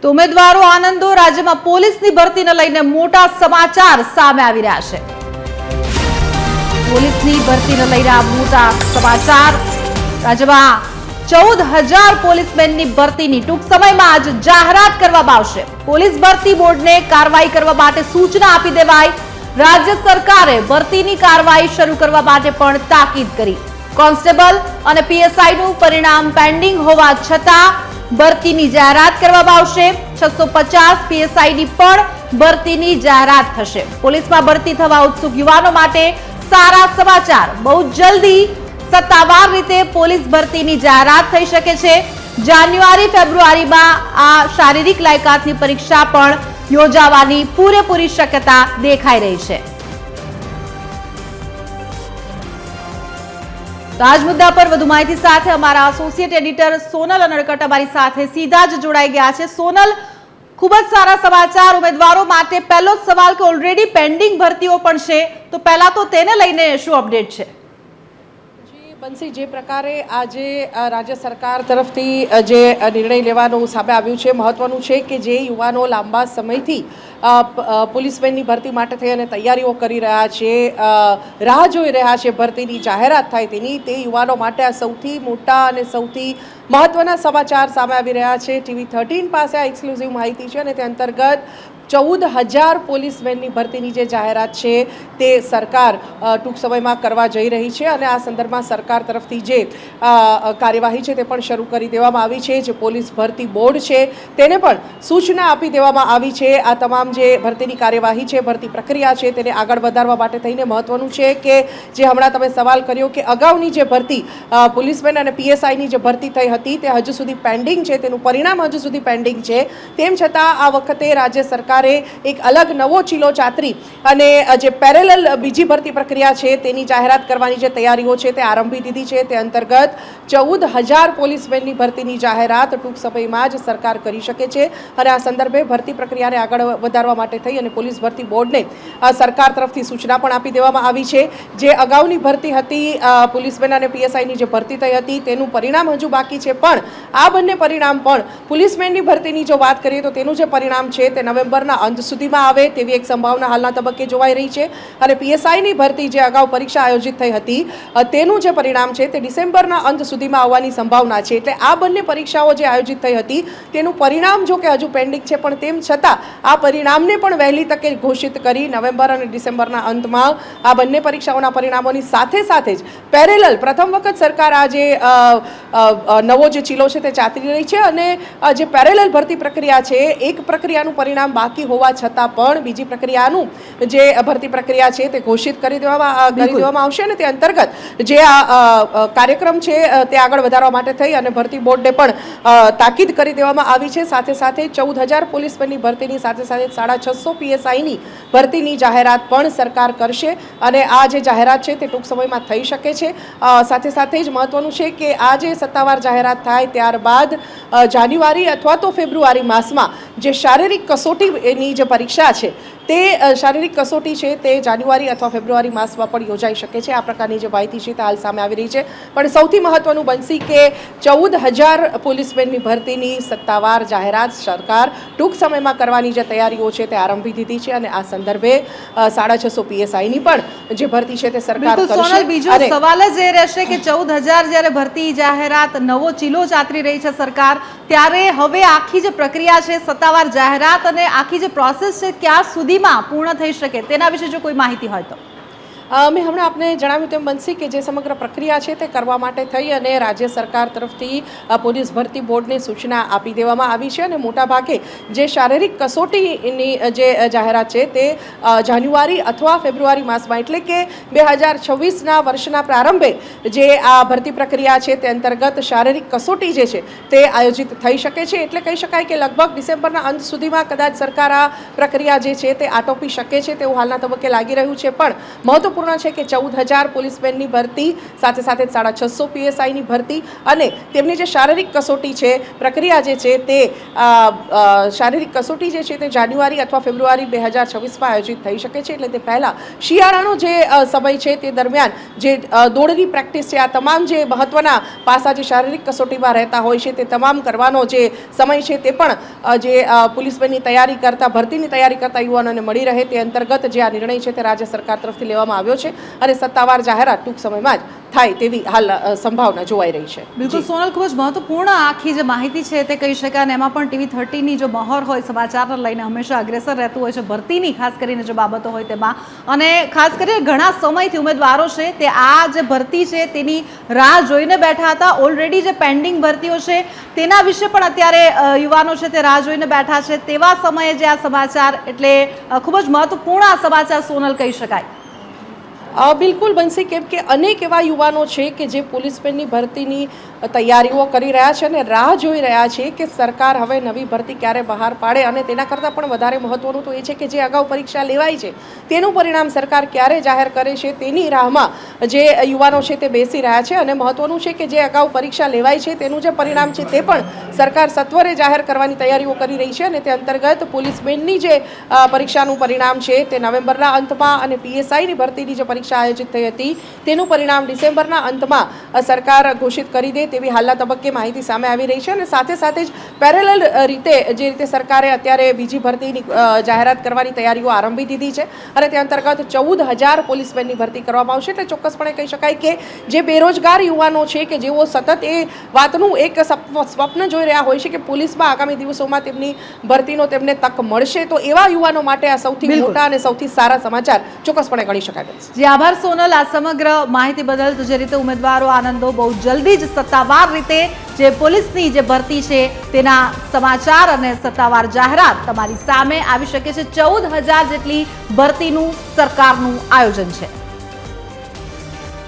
તો ઉમેદવારો આનંદો રાજ્યમાં પોલીસની ભરતીને લઈને મોટા સમાચાર સામે આવી રહ્યા છે। પોલીસની ભરતીને લઈને આ મોટા સમાચાર રાજ્યમાં 14,000 પોલીસમેનની ભરતીની ટૂંક સમયમાં જ જાહેરાત કરવામાં આવશે। પોલીસ ભરતી બોર્ડને કાર્યવાહી કરવા માટે સૂચના આપી દેવાઈ। રાજ્ય સરકારે ભરતીની કાર્યવાહી શરૂ કરવા માટે પણ તાકીદ કરી। કોન્સ્ટેબલ અને પીએસઆઈ નું પરિણામ પેન્ડિંગ હોવા છતાં ભરતીની જાહેરાત કરવામાં આવશે। 650 પીએસઆઈ ની પણ ભરતીની જાહેરાત થશે। પોલીસમાં ભરતી થવા ઉત્સુક યુવાનો માટે સારા સમાચાર। બહુ જલ્દી સત્તાવાર રીતે પોલીસ ભરતીની જાહેરાત થઈ શકે છે। જાન્યુઆરી ફેબ્રુઆરીમાં આ શારીરિક લાયકાતની પરીક્ષા પણ યોજાવાની પૂરેપૂરી શક્યતા દેખાઈ રહી છે। તો આજ મુદ્દા પર વધુ માહિતી સાથે અમારા એસોસિએટ એડિટર સોનલ અનડકટ અમારી સાથે સીધા જ જોડાઈ ગયા છે। સોનલ, ખૂબ જ સારા સમાચાર ઉમેદવારો માટે। પહેલો જ સવાલ કે ઓલરેડી પેન્ડિંગ ભરતીઓ પણ છે, તો પહેલા તો તેને લઈને શું અપડેટ છે? બંસી, જે પ્રકારે આજે રાજ્ય સરકાર તરફથી જે નિર્ણય લેવાનું સામે આવ્યું છે, મહત્વનું છે કે જે યુવાનો લાંબા સમયથી પોલીસમેનની ભરતી માટે થઈ અને તૈયારીઓ કરી રહ્યા છે, રાહ જોઈ રહ્યા છે ભરતીની જાહેરાત થાય તેની, તે યુવાનો માટે આ સૌથી મોટા અને સૌથી મહત્વના સમાચાર સામે આવી રહ્યા છે। ટીવી 13 પાસે આ એક્સક્લુઝિવ માહિતી છે અને તે અંતર્ગત 14,000 પોલીસમેનની ભરતીની જે જાહેરાત છે તે સરકાર ટૂંક સમયમાં કરવા જઈ રહી છે અને આ સંદર્ભમાં સરકાર તરફથી જે કાર્યવાહી છે તે પણ શરૂ કરી દેવામાં આવી છે। જે પોલીસ ભરતી બોર્ડ છે તેને પણ સૂચના આપી દેવામાં આવી છે। આ તમામ જે ભરતીની કાર્યવાહી છે, ભરતી પ્રક્રિયા છે, તેને આગળ વધારવા માટે થઈને મહત્વનું છે કે જે હમણાં તમે સવાલ કર્યો કે અગાઉની જે ભરતી પોલીસમેન અને પીએસઆઈની જે ભરતી થઈ હતી તે હજુ સુધી પેન્ડિંગ છે, તેનું પરિણામ હજુ સુધી પેન્ડિંગ છે। તેમ છતાં આ વખતે રાજ્ય સરકાર એક અલગ નવો ચીલો ચાતરી અને જે પેરેલલ બીજી ભરતી પ્રક્રિયા છે તેની જાહેરાત કરવાની જે તૈયારીઓ છે તે આરંભી દીધી છે। તે અંતર્ગત 14,000 પોલીસમેનની ભરતીની જાહેરાત ટૂંક સમયમાં જ સરકાર કરી શકે છે અને આ સંદર્ભે ભરતી પ્રક્રિયાને આગળ વધારવા માટે થઈ અને પોલીસ ભરતી બોર્ડને સરકાર તરફથી સૂચના પણ આપી દેવામાં આવી છે। જે અગાઉની ભરતી હતી પોલીસમેન અને પીએસઆઈની જે ભરતી થઈ હતી તેનું પરિણામ હજુ બાકી છે, પણ આ બંને પરિણામ પણ પોલીસમેનની ભરતીની જો વાત કરીએ તો તેનું જે પરિણામ છે તે નવેમ્બરના અંત સુધીમાં આવે તેવી એક સંભાવના હાલના તબક્કે જોવાઈ રહી છે અને પીએસઆઈની ભરતી જે અગાઉ પરીક્ષા આયોજિત થઈ હતી તેનું જે પરિણામ છે તે ડિસેમ્બરના અંત સુધીમાં આવવાની સંભાવના છે। એટલે આ બંને પરીક્ષાઓ જે આયોજિત થઈ હતી તેનું પરિણામ જો કે હજુ પેન્ડિંગ છે, પણ તેમ છતાં આ પરિણામને પણ વહેલી તકે ઘોષિત કરી નવેમ્બર અને ડિસેમ્બરના અંતમાં આ બંને પરીક્ષાઓના પરિણામોની સાથે સાથે જ પેરેલલ પ્રથમ વખત સરકાર આ જે નવો જે ચીલો છે તે ચાતરી રહી છે અને જે પેરેલલ ભરતી પ્રક્રિયા છે, એક પ્રક્રિયાનું પરિણામ બાકી હોવા છતાં પણ બીજી પ્રક્રિયાનું જે ભરતી પ્રક્રિયા છે તે ઘોષિત કરી દેવામાં આવશે અને તે અંતર્ગત જે આ કાર્યક્રમ છે તે આગળ વધારવા માટે થઈ અને ભરતી બોર્ડને પણ તાકીદ કરી દેવામાં આવી છે। સાથે સાથે 14,000 પોલીસમેનની ભરતીની સાથે સાથે 650 પીએસઆઈની ભરતીની જાહેરાત પણ સરકાર કરશે અને આ જે જાહેરાત છે તે ટૂંક સમયમાં થઈ શકે છે। સાથે સાથે જ મહત્વનું છે કે આ જે સત્તાવાર જાહેરાત થાય ત્યારબાદ જાન્યુઆરી અથવા તો ફેબ્રુઆરી માસમાં જે શારીરિક કસોટીની જે પરીક્ષા છે તે શારીરિક કસોટી છે તે જાન્યુઆરી અથવા ફેબ્રુઆરી માસમાં પણ યોજાઈ શકે છે। આ પ્રકારની જે માહિતી છે તે હાલ સામે આવી રહી છે, પણ સૌથી મહત્વનું બનશે કે 14,000 પોલીસમેનની ભરતીની સત્તાવાર જાહેરાત સરકાર ટૂંક સમયમાં કરવાની જે તૈયારીઓ છે તે આરંભી દીધી છે અને આ સંદર્ભે 650 પીએસઆઈની પણ જે ભરતી છે તે સરકાર કરશે। બીજો સવાલ જ એ રહેશે કે 14,000 જ્યારે ભરતી જાહેરાત નવો ચીલો ચાતરી રહી છે સરકાર, ત્યારે હવે આખી જે પ્રક્રિયા છે, સત્તાવાર જાહેરાત અને આખી જે પ્રોસેસ છે ક્યાં સુધીમાં પૂર્ણ થઈ શકે તેના વિશે જો કોઈ માહિતી હોય તો? મેં હમણાં આપને જણાવ્યું તેમ બનશે કે જે સમગ્ર પ્રક્રિયા છે તે કરવા માટે થઈ અને રાજ્ય સરકાર તરફથી પોલીસ ભરતી બોર્ડને સૂચના આપી દેવામાં આવી છે અને મોટાભાગે જે શારીરિક કસોટીની જે જાહેરાત છે તે જાન્યુઆરી અથવા ફેબ્રુઆરી માસમાં, એટલે કે 2026ના વર્ષના પ્રારંભે જે આ ભરતી પ્રક્રિયા છે તે અંતર્ગત શારીરિક કસોટી જે છે તે આયોજિત થઈ શકે છે। એટલે કહી શકાય કે લગભગ ડિસેમ્બરના અંત સુધીમાં કદાચ સરકાર આ પ્રક્રિયા જે છે તે આટોપી શકે છે તેવું હાલના તબક્કે લાગી રહ્યું છે। પણ મહત્વપૂર્ણ મહત્વપૂર્ણ છે કે 14,000 પોલીસમેનની ભરતી, સાથે સાથે 650 PSIની ભરતી અને તેમની જે શારીરિક કસોટી છે, પ્રક્રિયા જે છે તે શારીરિક કસોટી જે છે તે જાન્યુઆરી અથવા ફેબ્રુઆરી 2026માં આયોજિત થઈ શકે છે. એટલે તે પહેલાં શિયાળાનો જે સમય છે તે દરમિયાન જે દોડની પ્રેક્ટિસ છે, આ તમામ જે મહત્વના પાસા જે શારીરિક કસોટીમાં રહેતા હોય છે તે તમામ કરવાનો જે સમય છે તે પણ જે પોલીસમેનની તૈયારી કરતા, ભરતીની તૈયારી કરતા યુવાનોને મળી રહે તે અંતર્ગત જે આ નિર્ણય છે તે રાજ્ય સરકાર તરફથી લેવામાં આવ્યો છે અને સત્તાવાર જાહેરાત ટૂંક સમયમાં જ થાય તેવી હાલ સંભાવના જોવાઈ રહી છે. બિલકુલ સોનલ, ખૂબ જ મહત્વપૂર્ણ આખી જે માહિતી છે તે કહી શકાય અને એમાં પણ TV30ની જો મહોર હોય સમાચારને લઈને હંમેશા અગ્રેસર રહેતું હોય છે, ભરતીની ખાસ કરીને જે બાબતો હોય તેમાં, અને ખાસ કરીને ઘણા સમયથી ઉમેદવારો છે તે આ જે ભરતી છે તેની રાહ જોઈને બેઠા હતા. ઓલરેડી જે પેન્ડિંગ ભરતીઓ છે તેના વિશે પણ અત્યારે યુવાનો છે તે રાહ જોઈને બેઠા છે. તેવા સમયે જે આ સમાચાર, એટલે ખૂબ જ મહત્વપૂર્ણ આ સમાચાર સોનલ કહી શકાય. બિલકુલ બનશે, કેમ કે અનેક એવા યુવાનો છે કે જે પોલીસમેનની ભરતીની તૈયારીઓ કરી રહ્યા છે અને રાહ જોઈ રહ્યા છે કે સરકાર હવે નવી ભરતી ક્યારે બહાર પાડે, અને તેના કરતાં પણ વધારે મહત્વનું તો એ છે કે જે અગાઉ પરીક્ષા લેવાઈ છે તેનું પરિણામ સરકાર ક્યારે જાહેર કરે છે તેની રાહમાં જે યુવાનો છે તે બેસી રહ્યા છે. અને મહત્વનું છે કે જે અગાઉ પરીક્ષા લેવાઈ છે તેનું જે પરિણામ છે તે પણ સરકાર સત્વરે જાહેર કરવાની તૈયારીઓ કરી રહી છે અને તે અંતર્ગત પોલીસમેનની જે પરીક્ષાનું પરિણામ છે તે નવેમ્બરના અંતમાં અને PSIની ભરતીની જે પરીક્ષા આયોજિત થઈ હતી તેનું પરિણામ ડિસેમ્બરના અંતમાં સરકાર ઘોષિત કરી દે તેવી હાલના તબક્કે માહિતી સામે આવી રહી છે. અને સાથે સાથે જ પેરેલલ રીતે જે રીતે સરકારે અત્યારે બીજી ભરતીની જાહેરાત કરવાની તૈયારીઓ આરંભી દીધી છે અને તે અંતર્ગત 14,000 પોલીસમેનની ભરતી કરવામાં આવશે. એટલે ચોક્કસપણે કહી શકાય કે જે બેરોજગાર યુવાનો છે કે જેઓ સતત એ વાતનું એક સ્વપ્ન જોઈ રહ્યા હોય છે કે પોલીસમાં આગામી દિવસોમાં તેમની ભરતીનો તેમને તક મળશે, તો એવા યુવાનો માટે આ સૌથી મોટા અને સૌથી સારા સમાચાર ચોક્કસપણે ગણી શકાય. આભાર સોનલ આ સમગ્ર માહિતી બદલ. તો જે રીતે ઉમેદવારો આનંદો બહુ જલ્દી જ સત્તાવાર રીતે જે પોલીસની જે ભરતી છે તેના સમાચાર અને સત્તાવાર જાહેરાત તમારી સામે આવી શકે છે. 14,000 જેટલી ભરતીનું સરકારનું આયોજન છે.